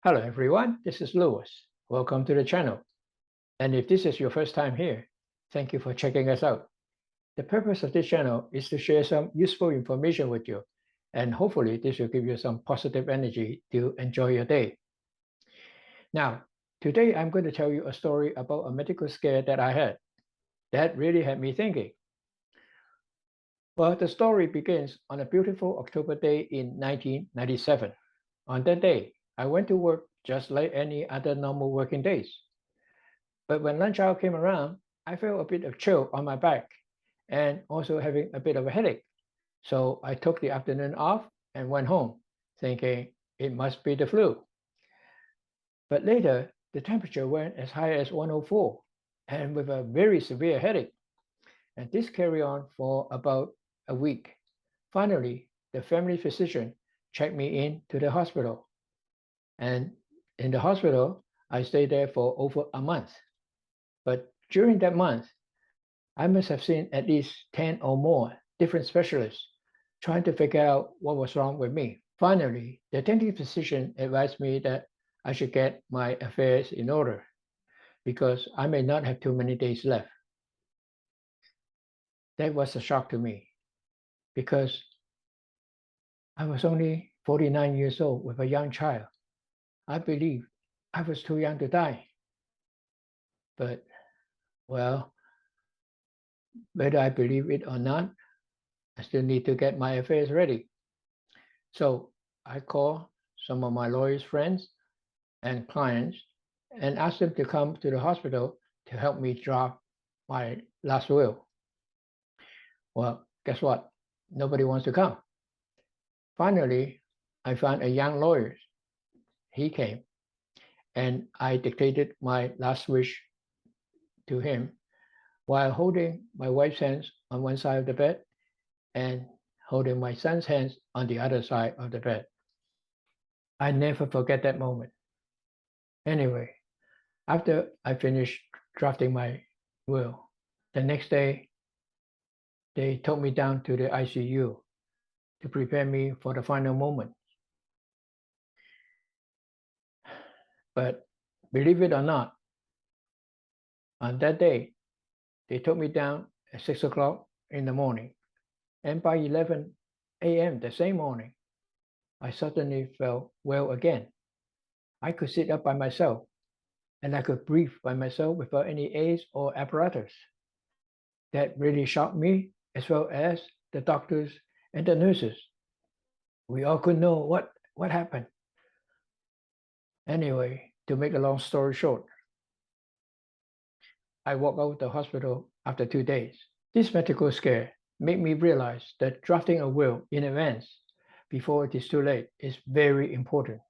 Hello everyone, this is Lewis. Welcome to the channel. And if this is your first time here, thank you for checking us out. The purpose of this channel is to share some useful information with you, and hopefully this will give you some positive energy to enjoy your day. Now, today I'm going to tell you a story about a medical scare that I had. That really had me thinking. Well, the story begins on a beautiful October day in 1997. On that day, I went to work just like any other normal working days. But when lunch hour came around, I felt a bit of chill on my back and also having a bit of a headache. So I took the afternoon off and went home, thinking it must be the flu. But later, the temperature went as high as 104 and with a very severe headache. And this carried on for about a week. Finally, the family physician checked me in to the hospital. And in the hospital, I stayed there for over a month. But during that month, I must have seen at least 10 or more different specialists trying to figure out what was wrong with me. Finally, the attending physician advised me that I should get my affairs in order because I may not have too many days left. That was a shock to me because I was only 49 years old with a young child. I believe I was too young to die. But, well, whether I believe it or not, I still need to get my affairs ready. So I called some of my lawyer's friends and clients and asked them to come to the hospital to help me draft my last will. Well, guess what? Nobody wants to come. Finally, I found a young lawyer. He came and I dictated my last wish to him while holding my wife's hands on one side of the bed and holding my son's hands on the other side of the bed. I never forget that moment. Anyway, after I finished drafting my will, the next day, they took me down to the ICU to prepare me for the final moment. But believe it or not, on that day, they took me down at 6 o'clock in the morning. And by 11 a.m. the same morning, I suddenly felt well again. I could sit up by myself and I could breathe by myself without any aids or apparatus. That really shocked me, as well as the doctors and the nurses. We all could know what happened. Anyway, to make a long story short, I walked out of the hospital after 2 days. This medical scare made me realize that drafting a will in advance before it is too late is very important.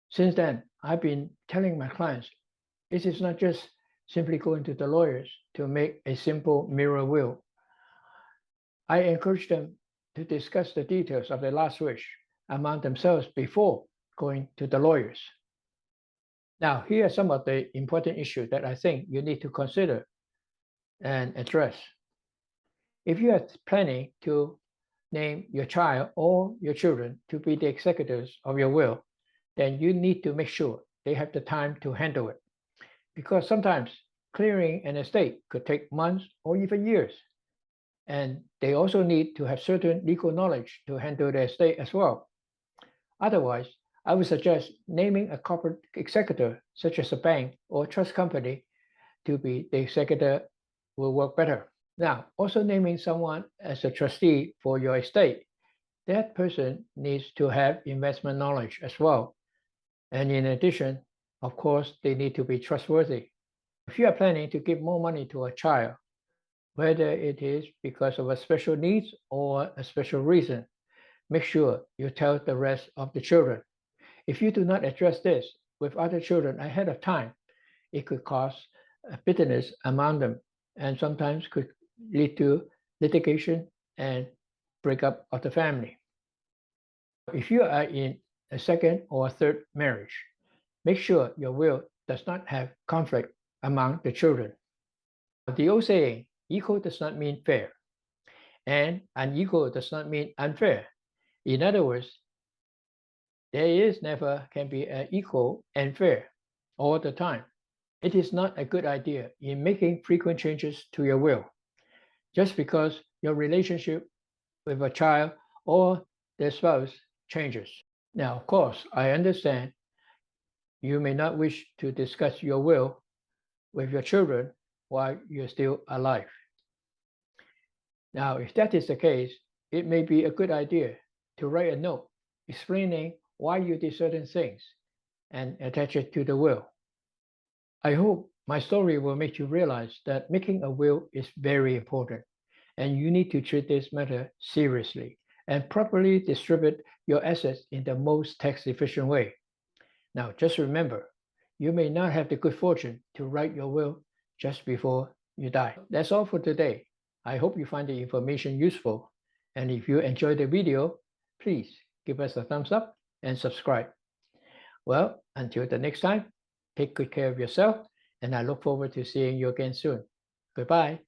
Since then, I've been telling my clients it is not just simply going to the lawyers to make a simple mirror will. I encourage them to discuss the details of their last wish among themselves before going to the lawyers. Now, here are some of the important issues that I think you need to consider and address. If you are planning to name your child or your children to be the executors of your will, then you need to make sure they have the time to handle it. Because sometimes clearing an estate could take months or even years. And they also need to have certain legal knowledge to handle the estate as well. Otherwise, I would suggest naming a corporate executor, such as a bank or trust company, to be the executor will work better. Now, also naming someone as a trustee for your estate. That person needs to have investment knowledge as well. And in addition, of course, they need to be trustworthy. If you are planning to give more money to a child, whether it is because of a special needs or a special reason, make sure you tell the rest of the children. If you do not address this with other children ahead of time, it could cause bitterness among them and sometimes could lead to litigation and breakup of the family. If you are in a second or a third marriage, make sure your will does not have conflict among the children. The old saying, equal does not mean fair, and unequal does not mean unfair. In other words, There is never can be equal and fair all the time. It is not a good idea in making frequent changes to your will just because your relationship with a child or their spouse changes. Now, of course, I understand you may not wish to discuss your will with your children while you're still alive. Now, if that is the case, it may be a good idea to write a note explaining why you did certain things and attach it to the will. I hope my story will make you realize that making a will is very important and you need to treat this matter seriously and properly distribute your assets in the most tax efficient way. Now, just remember, you may not have the good fortune to write your will just before you die. That's all for today. I hope you find the information useful. And if you enjoyed the video, please give us a thumbs up and subscribe. Well, until the next time, take good care of yourself, and I look forward to seeing you again soon. Goodbye.